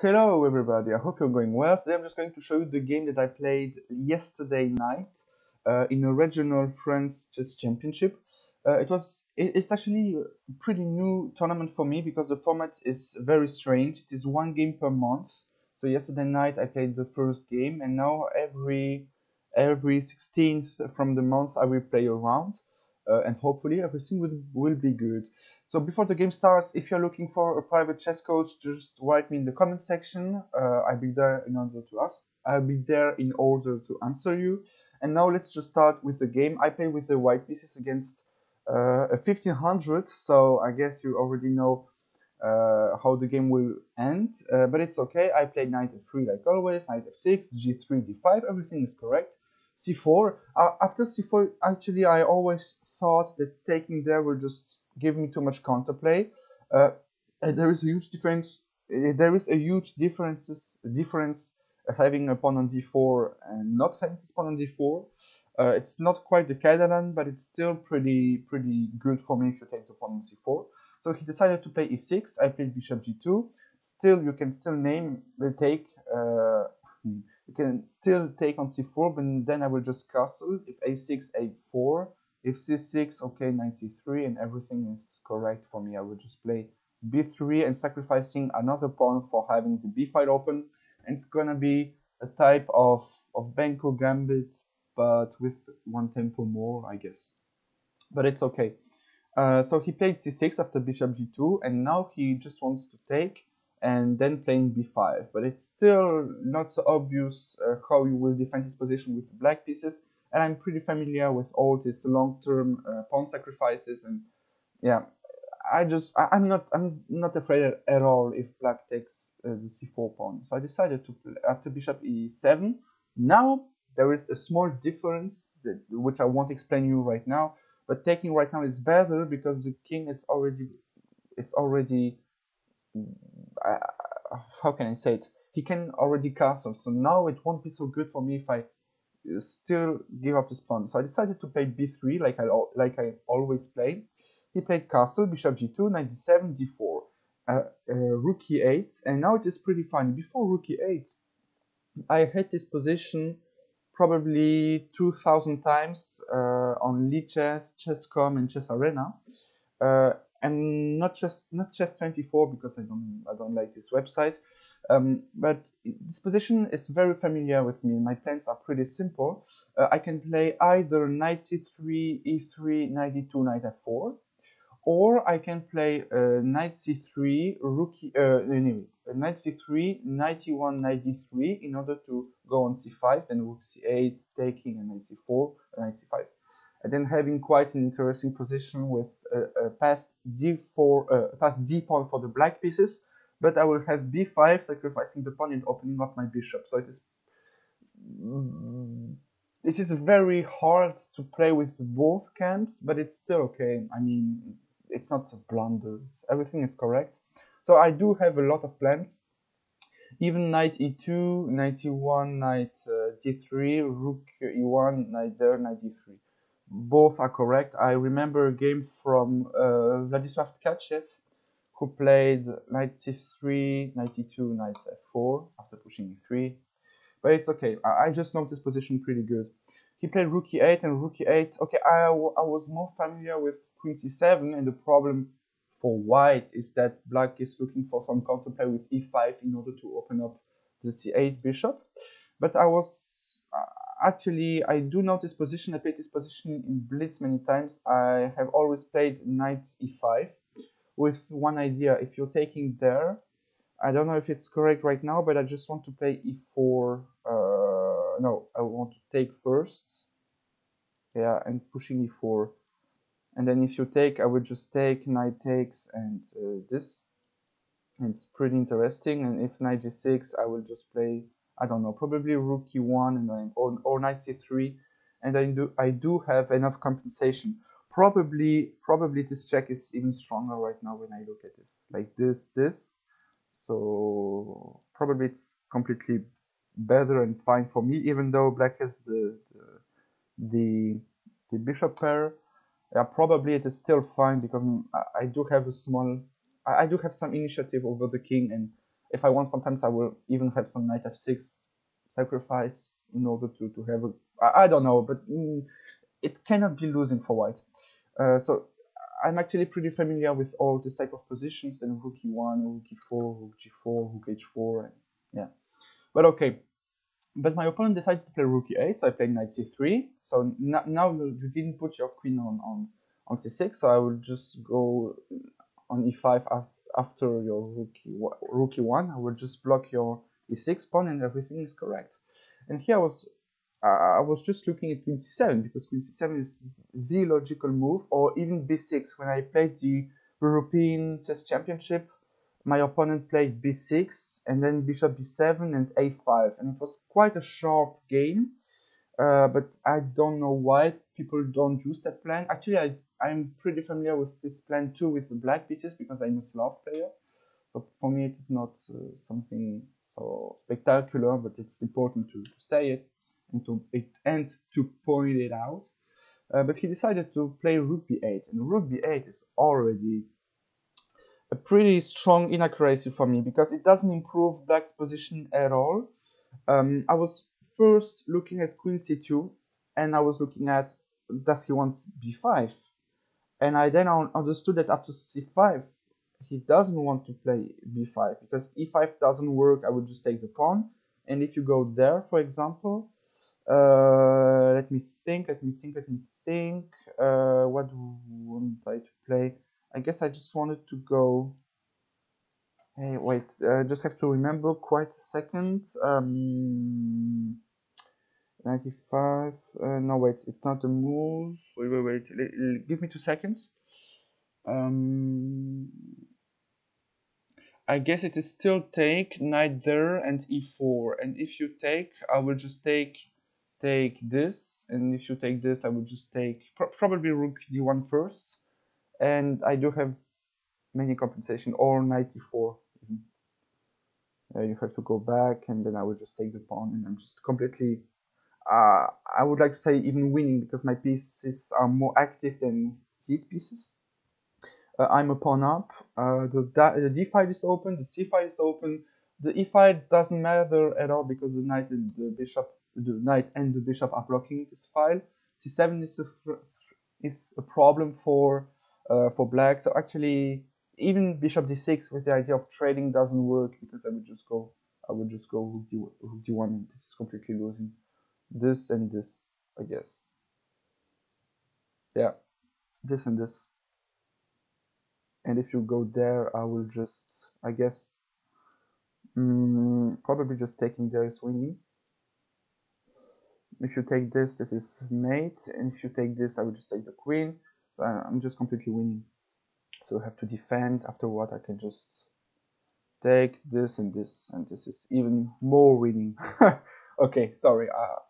Hello everybody, I hope you're going well. Today I'm just going to show you the game that I played yesterday night in a regional France chess championship. It's actually a pretty new tournament for me because the format is very strange. It is one game per month. So yesterday night I played the first game, and now every 16th from the month I will play a round, and hopefully everything will be good. So before the game starts, if you're looking for a private chess coach, just write me in the comment section. I'll be there in order to answer you. And now let's just start with the game. I play with the white pieces against a 1500, so I guess you already know how the game will end. But it's okay. I played knight f3 like always, knight f6, g3, d5. Everything is correct. c4. After c4, actually, I always thought that taking there will just give me too much counterplay. There is a huge difference. There is a huge difference having a pawn on d4 and not having this pawn on d4. It's not quite the Catalan, but it's still pretty good for me if you take the pawn on c4. So he decided to play e6. I played bishop g2. Still, you can still name the take. You can still take on c4, but then I will just castle. If a6, a4. If c6, okay, knight c3, and everything is correct for me. I will just play b3 and sacrificing another pawn for having the b file open. And it's gonna be a type of Benko gambit, but with one tempo more, I guess. But it's okay. So he played c6 after bishop g2, and now he just wants to take and then playing b5. But it's still not so obvious how you will defend his position with black pieces, and I'm pretty familiar with all his long-term pawn sacrifices, and yeah, I'm not afraid at all if black takes the c4 pawn. So I decided to play after bishop e7. Now there is a small difference which I won't explain you right now. But taking right now is better because the king is already uh, how can I say it? He can already castle. So now it won't be so good for me if I still give up this pawn. So I decided to play b3 like I always play. He played castle, bishop g2, knight d7, d4, rook e8, and now it is pretty funny. Before rook e8, I had this position probably 2,000 times on Lichess, Chess.com, and Chess Arena, uh, and not Chess 24 because I don't like this website. But this position is very familiar with me. My plans are pretty simple. I can play either knight c3, e3, knight d2, knight f4, or I can play knight c3, knight c3, knight e1, knight d3 in order to go on c5, then rook c8, taking, and knight c4, knight c5. And then having quite an interesting position with past d4, past d pawn for the black pieces, but I will have b5, sacrificing the pawn and opening up my bishop. So it is very hard to play with both camps, but it's still okay. I mean, it's not a blunder. Everything is correct. So I do have a lot of plans. Even knight e2, knight e1, knight d3, rook e1, knight there, knight d3. Both are correct. I remember a game from Vladislav Tkachev, who played knight c3, knight e2, knight f4 after pushing e3. But it's okay. I just know this position pretty good. He played rook e8 and rook e8. Okay, I was more familiar with queen c7, and the problem for white is that black is looking for some counterplay with e5 in order to open up the c8 bishop. But actually, I do know this position. I played this position in Blitz many times. I have always played knight e5 with one idea. If you're taking there, I don't know if it's correct right now, but I just want to play e4. No, I want to take first. Yeah, and pushing e4. And then if you take, I would just take, knight takes, and this. And it's pretty interesting. And if knight g6, I will just play, I don't know, probably rook e1 and or knight c3. And I do have enough compensation. Probably this check is even stronger right now when I look at this. Like this. So probably it's completely better and fine for me, even though black has the bishop pair. Yeah, probably it is still fine because I do have a small, I do have some initiative over the king, and If I want, sometimes I will even have some knight f6 sacrifice in order to have a, I don't know, but it cannot be losing for white. So I'm actually pretty familiar with all this type of positions, and rook e1, rook e4, rook g4, rook h4, and yeah. But okay. But my opponent decided to play rook e8, so I played knight c3. So now you didn't put your queen on c6, so I will just go on e5 after your rook e1. I will just block your e6 pawn, and everything is correct. And here I was just looking at queen c7, because queen c7 is the logical move, or even b6. When I played the European Chess Championship, my opponent played b6 and then bishop b7 and a5, and it was quite a sharp game. But I don't know why people don't use that plan. Actually, I'm pretty familiar with this plan too with the black pieces, because I'm a Slav player. So for me, it is not something so spectacular, but it's important to say it and to point it out. But he decided to play rook b8, and rook b8 is already a pretty strong inaccuracy for me, because it doesn't improve black's position at all. I was first looking at queen c2, and I was looking at, does he want b5? And I then understood that after c5, he doesn't want to play b5, because e5 doesn't work. I would just take the pawn. And if you go there, for example, let me think. What want I to play? I guess I just wanted to go. Hey, wait, just have to remember quite a second. 95. No, wait, it's not a move. Wait. Give me 2 seconds. Um, I guess it is still take knight there and e4. And if you take, I will just take this. And if you take this, I will just take probably rook d1 first. And I do have many compensation, or knight e4. You have to go back, and then I will just take the pawn, and I'm just completely, I would like to say even winning, because my pieces are more active than his pieces. I'm a pawn up. The d file is open, the c file is open. The e file doesn't matter at all, because the knight and the bishop are blocking this file. c7 is a problem for black. So actually, even bishop d6 with the idea of trading doesn't work, because I would just go rook d1, and this is completely losing. This and this, I guess. Yeah, this and this. And if you go there, I will just, I guess, probably just taking there is winning. If you take this, this is mate, and if you take this, I will just take the queen. I'm just completely winning. So I have to defend. After what, I can just take this, and this is even more winning. Okay, sorry.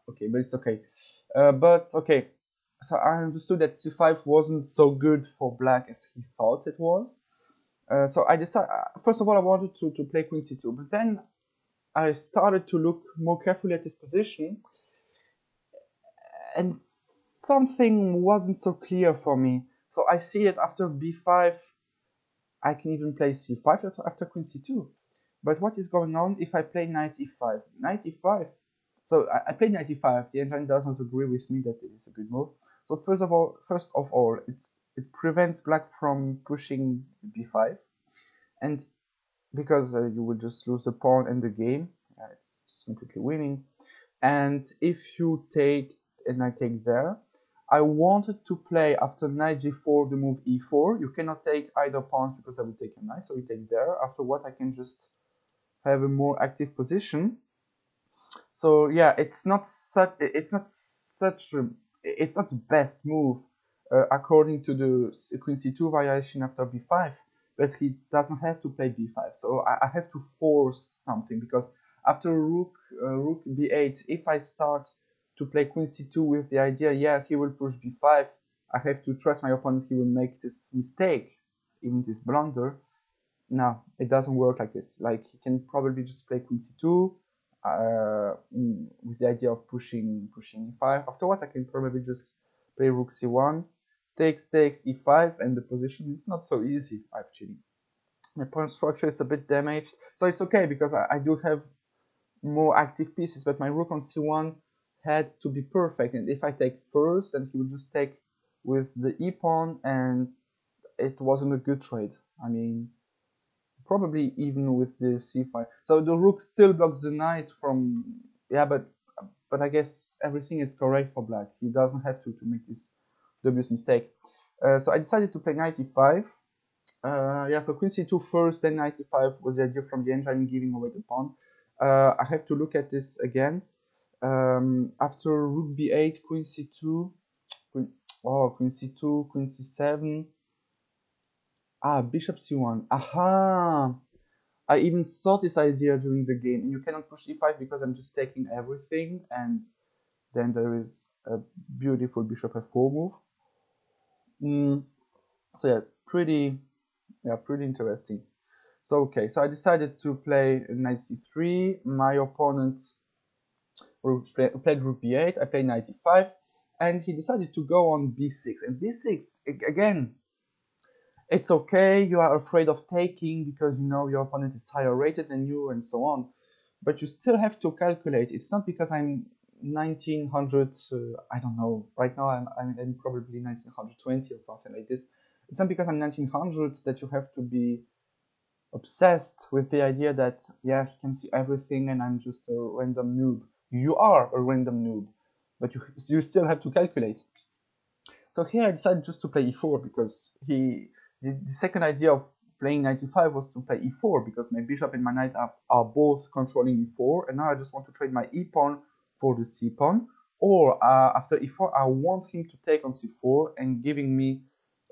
Okay, but it's okay. But okay, so I understood that c5 wasn't so good for black as he thought it was. So I decided, first of all, I wanted to play queen c2, but then I started to look more carefully at this position, and something wasn't so clear for me. So I see that after b5, I can even play c5 after queen c2. But what is going on if I play knight e5? Knight e5. So I played knight e5. The engine does not agree with me that it is a good move. So first of all, it prevents black from pushing b5, and because you will just lose the pawn and the game, it's just completely winning. And if you take, and I take there, I wanted to play after knight g4 the move e4. You cannot take either pawns, because I will take a knight, so you take there. After what, I can just have a more active position. So yeah, it's not the best move according to the queen c2 variation after b5, but he doesn't have to play b5. So I have to force something, because after rook b8, if I start to play queen c2 with the idea, yeah, he will push b5, I have to trust my opponent he will make this mistake, even this blunder. No, it doesn't work like this. Like, he can probably just play queen c2 with the idea of pushing e5. After what, I can probably just play rook c1, takes e5, and the position is not so easy actually. My pawn structure is a bit damaged, so it's okay because I do have more active pieces, but my rook on c1 had to be perfect, and if I take first, then he would just take with the e pawn, and it wasn't a good trade. I mean, probably even with the c5. So the rook still blocks the knight from, yeah, but I guess everything is correct for black. He doesn't have to make this dubious mistake. So I decided to play knight e5. Yeah, so queen c2 first, then knight e5 was the idea from the engine, giving away the pawn. I have to look at this again. After rook b8, queen c2, queen c2, queen c7. Bishop c1. Aha! I even saw this idea during the game. And you cannot push e5 because I'm just taking everything, and then there is a beautiful bishop f4 move. So yeah, pretty interesting. So okay, so I decided to play knight c3. My opponent played rook b8. I played knight e5, and he decided to go on b6. And b6 again, it's okay. You are afraid of taking because you know your opponent is higher rated than you, and so on. But you still have to calculate. It's not because I'm 1900. I don't know. Right now I'm probably 1920 or something like this. It's not because I'm 1900 that you have to be obsessed with the idea that, yeah, he can see everything and I'm just a random noob. You are a random noob, but you still have to calculate. So here I decided just to play e4 because the second idea of playing knight e5 was to play e4 because my bishop and my knight are both controlling e4, and now I just want to trade my e pawn for the c pawn, or after e4 I want him to take on c4 and giving me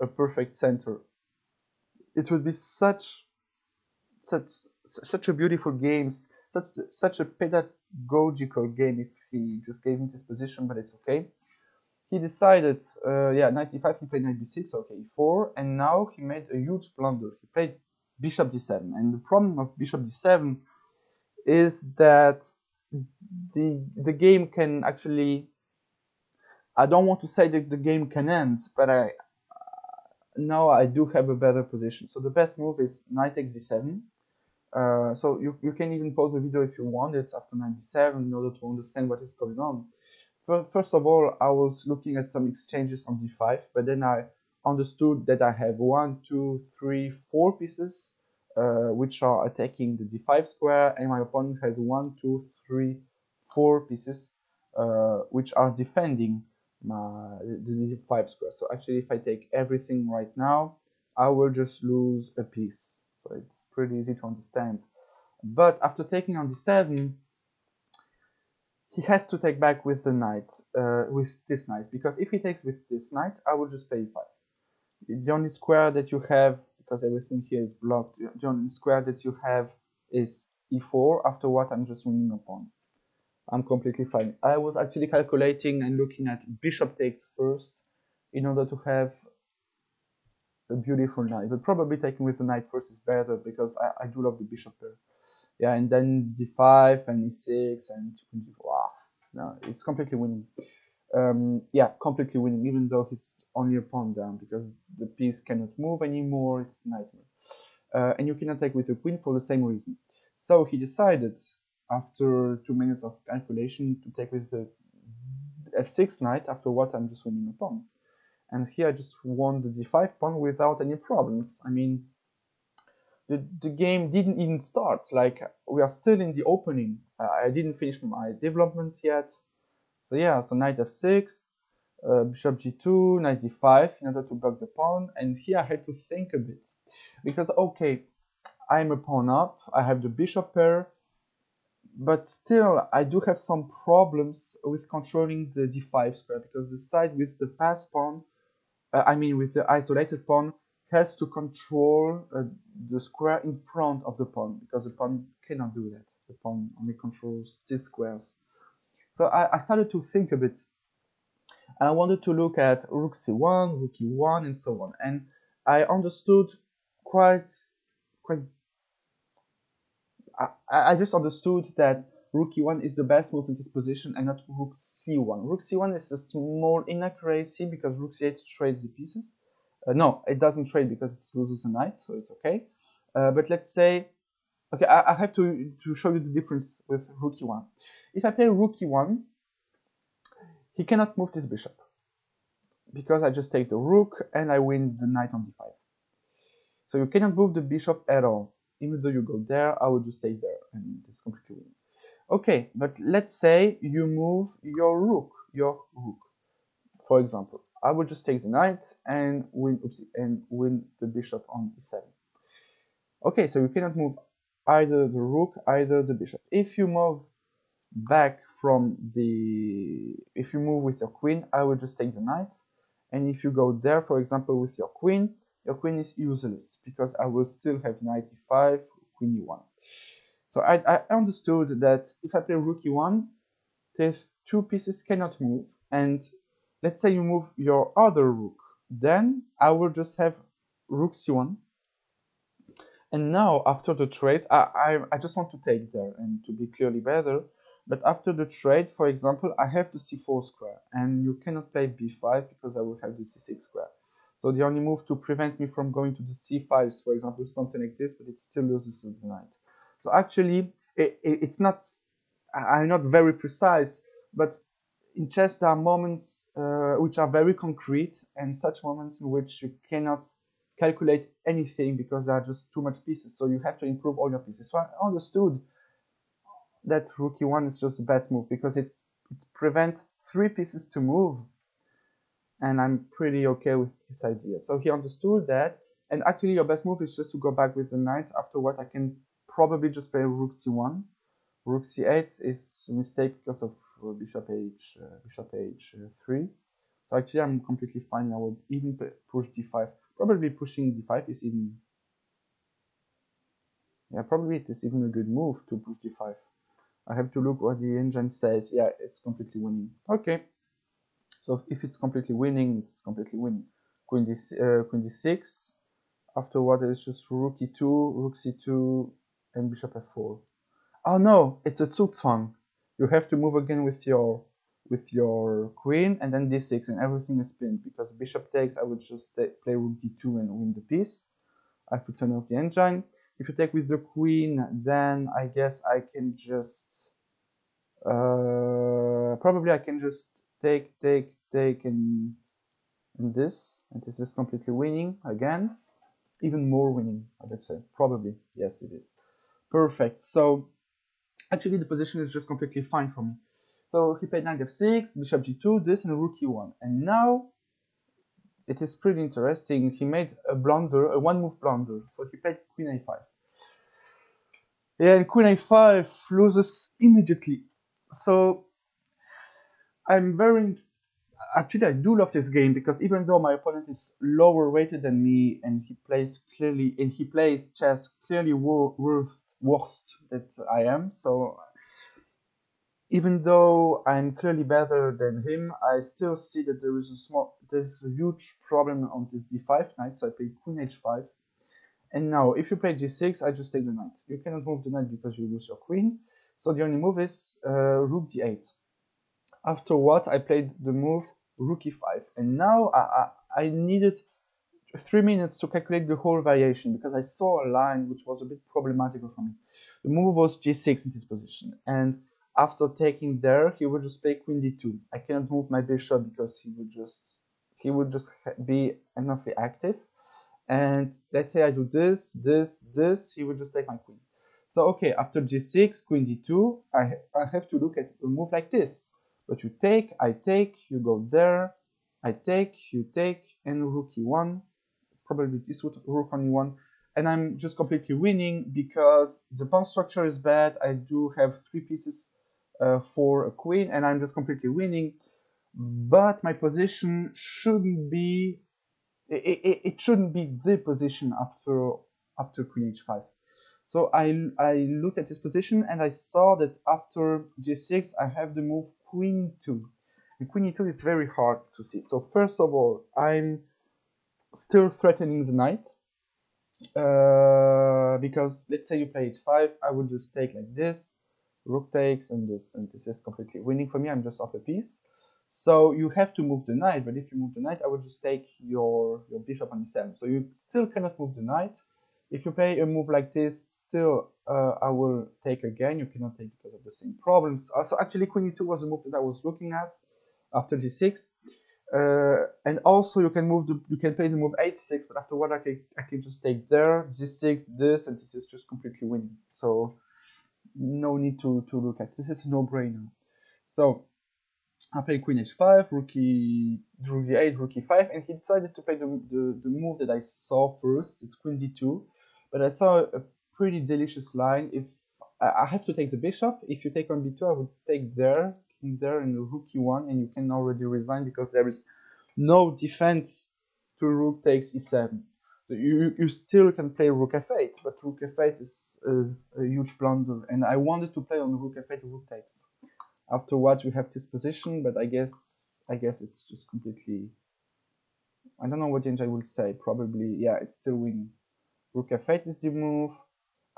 a perfect center. It would be such a beautiful game, such a pedagogical game if he just gave me this position, but it's okay. He decided, yeah, knight e5, he played knight b6, okay, e4, and now he made a huge blunder. He played bishop d7, and the problem of bishop d7 is that the game can actually, I don't want to say that the game can end, but now I do have a better position. So the best move is knight takes d7. So you can even pause the video if you want it after 97 in order to understand what is going on. First of all, I was looking at some exchanges on d5, but then I understood that I have 1, 2, 3, 4 pieces which are attacking the d5 square, and my opponent has 1, 2, 3, 4 pieces which are defending the d5 square. So actually, if I take everything right now, I will just lose a piece. So it's pretty easy to understand. But after taking on d7, he has to take back with the knight, with this knight, because if he takes with this knight, I will just play e5. The only square that you have, because everything here is blocked, the only square that you have is e4, after what I'm just winning a pawn. I'm completely fine. I was actually calculating and looking at bishop takes first in order to have a beautiful knight, but probably taking with the knight first is better because I do love the bishop there. Yeah, and then d5 and e6 and wow, no, it's completely winning. Yeah, completely winning, even though he's only a pawn down because the piece cannot move anymore. It's a nightmare. And you cannot take with the queen for the same reason. So he decided, after 2 minutes of calculation, to take with the f6 knight, after what I'm just winning a pawn. And here I just won the d5 pawn without any problems. I mean, the game didn't even start. Like, we are still in the opening. I didn't finish my development yet. So yeah, so knight f6, bishop g2, knight d5 in order to block the pawn. And here I had to think a bit. Because, okay, I'm a pawn up, I have the bishop pair, but still I do have some problems with controlling the d5 square, because the side with the pass pawn, I mean with the isolated pawn, has to control the square in front of the pawn, because the pawn cannot do that. The pawn only controls these squares. So I started to think a bit, and I wanted to look at rook c1, rook e1, and so on. And I understood quite I just understood that rook e1 is the best move in this position and not rook c1. Rook c1 is a small inaccuracy because rook c8 trades the pieces. No, it doesn't trade because it loses a knight, so it's okay. But let's say, okay, I have to show you the difference with rook e1. If I play rook e1, he cannot move this bishop because I just take the rook and I win the knight on d5. So you cannot move the bishop at all. Even though you go there, I would just stay there and it's completely winning. Okay, but let's say you move your rook, for example. I would just take the knight and win the bishop on e7. Okay, so you cannot move either the rook, either the bishop. If you move back if you move with your queen, I would just take the knight. And if you go there, for example, with your queen is useless because I will still have knight e5, queen e1. So I understood that if I play rook e1, these two pieces cannot move. And let's say you move your other rook, then I will just have rook c1. And now after the trades, I just want to take there and to be clearly better. But after the trade, for example, I have the c4 square, and you cannot play b5 because I will have the c6 square. So the only move to prevent me from going to the c5s, for example, something like this, but it still loses the knight. So actually, it's not, I'm not very precise, but in chess there are moments which are very concrete, and such moments in which you cannot calculate anything because there are just too much pieces. So you have to improve all your pieces. So I understood that rook e1 is just the best move because it prevents 3 pieces to move, and I'm pretty okay with this idea. So he understood that, and actually your best move is just to go back with the knight. After what, I can probably just play rook c1. Rook c8 is a mistake because of bishop h3. So actually I'm completely fine. I would even push d5. Probably pushing d5 is even, yeah, probably it is even a good move to push d5. I have to look what the engine says. Yeah, it's completely winning. Okay, so if it's completely winning, it's completely winning. Queen d6. Afterward, it's just rook e2, rook c2, and bishop f4. Oh no, it's a Zugzwang. You have to move again with your queen, and then d6, and everything is pinned because bishop takes. I would just play rook d2 and win the piece. I have to turn off the engine. If you take with the queen, then I guess I can just probably I can just take and this, and this is completely winning again, even more winning, I would say. Probably, yes, it is. Perfect. So actually the position is just completely fine for me. So he played knight f6, bishop g2, this, and rook e1. And now it is pretty interesting. He made a blunder, a one-move blunder. So he played queen a5. Yeah, and queen a5 loses immediately. So I'm very... Actually, I do love this game because even though my opponent is lower rated than me and he plays chess clearly worse than I am, so even though I'm clearly better than him, I still see that there's a huge problem on this d5 knight. So I play queen h5, and now if you play g6, I just take the knight. You cannot move the knight because you lose your queen. So the only move is rook d8. After what, I played the move rook e5, and now I needed 3 minutes to calculate the whole variation because I saw a line which was a bit problematical for me. The move was g6 in this position, and after taking there, he would just play queen d2. I cannot move my bishop because he would just be enoughly active. And let's say I do this, he would just take my queen. So okay, after g6, queen d2, I have to look at a move like this. But you take, I take, you go there, I take, you take, and rook e1. Probably this would rook on e1. And I'm just completely winning because the pawn structure is bad. I do have 3 pieces for a queen, and I'm just completely winning. But my position shouldn't be... It shouldn't be the position after queen h5. So I looked at this position and I saw that after g6 I have the move queen e2. And queen e2 is very hard to see. So first of all, I'm still threatening the knight because let's say you play h5, I would just take like this, rook takes, and this is completely winning for me. I'm just off a piece. So you have to move the knight, but if you move the knight, I would just take your bishop on e7. So you still cannot move the knight. if you play a move like this, still I will take again. You cannot take because of the same problems. So actually queen e2 was a move that I was looking at after g6. And also you can play the move h6, but afterward I can just take there, g6, this, and this is just completely winning. So no need to look at this. Is a no-brainer. So I played queen h5, rook d8, rook e5, and he decided to play the move that I saw first. It's queen d2, but I saw a pretty delicious line. If I have to take the bishop, if you take on b2, I would take there, king there, and the rook e1, and you can already resign because there is no defense to rook takes e7. So you still can play rook f8, but rook f8 is a huge blunder, and I wanted to play on rook f8, rook takes. Afterwards we have this position, but I guess it's just completely, I don't know what Genji will say. Probably, yeah, it's still winning. Rook f8 is the move.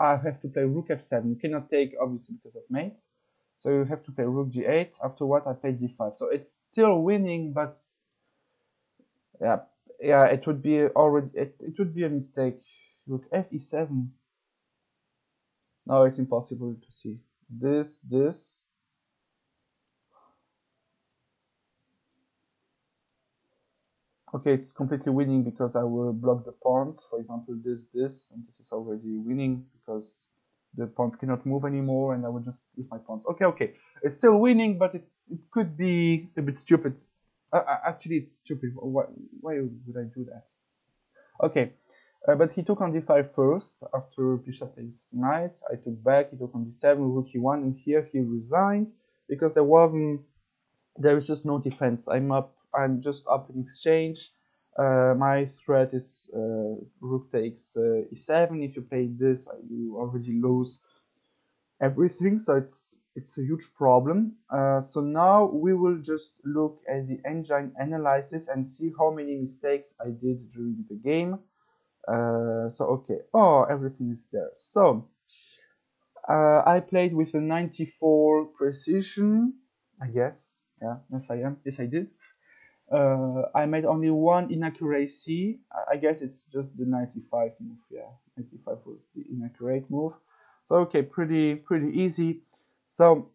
I have to play rook f7. You cannot take, obviously, because of mate. So you have to play rook g8. Afterwards I play d5. So it's still winning, but yeah, it would be already it would be a mistake. Rook f e7. No, it's impossible to see. This. Okay, it's completely winning because I will block the pawns. For example, this, and this is already winning because the pawns cannot move anymore, and I will just use my pawns. Okay, it's still winning, but it could be a bit stupid. Actually, it's stupid. Why would I do that? Okay, but he took on d5 first. After bishop takes knight, I took back. He took on d7, rook e1, and here he resigned because there is just no defense. I'm just up in exchange. My threat is rook takes e7. If you play this, you already lose everything. So it's a huge problem. So now we will just look at the engine analysis and see how many mistakes I did during the game. So okay, everything is there. So I played with a 94 precision, I guess. Yeah, yes I am. Yes I did. I made only one inaccuracy. I guess it's just the 95 move. Yeah, 95 was the inaccurate move. So okay, pretty easy. So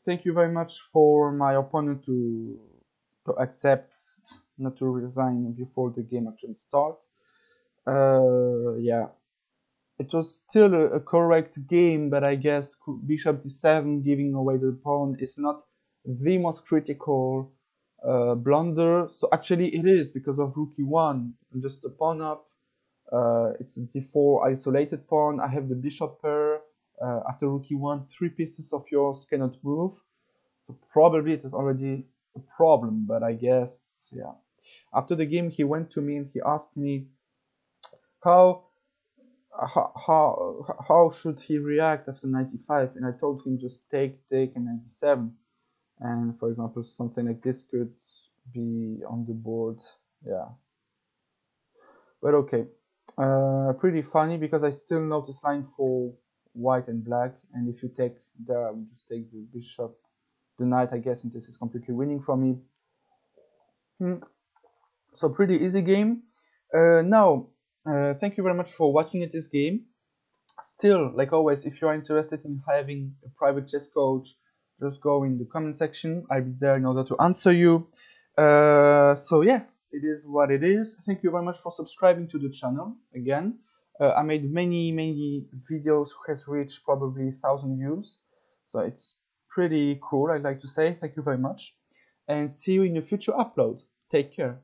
thank you very much for my opponent to accept not to resign before the game actually starts. Yeah, it was still a correct game, but I guess bishop d7 giving away the pawn is not the most critical blunder. So actually it is because of rook e1, just a pawn up. It's a d4 isolated pawn. I have the bishop pair. After rook e1, 3 pieces of yours cannot move. So probably it is already a problem, but I guess, yeah. After the game, he went to me and he asked me how should he react after 95, and I told him just take and 97, and for example something like this could be on the board. Yeah, but okay, pretty funny because I still know this line for white and black, and if you take there I would just take the bishop, the knight, I guess, and this is completely winning for me. So pretty easy game. Now thank you very much for watching this game. Still, like always, if you are interested in having a private chess coach, just go in the comment section. I'll be there in order to answer you. So yes, it is what it is. Thank you very much for subscribing to the channel again. I made many videos who has reached probably 1,000 views, so it's pretty cool, I'd like to say. Thank you very much, and see you in the future upload. Take care.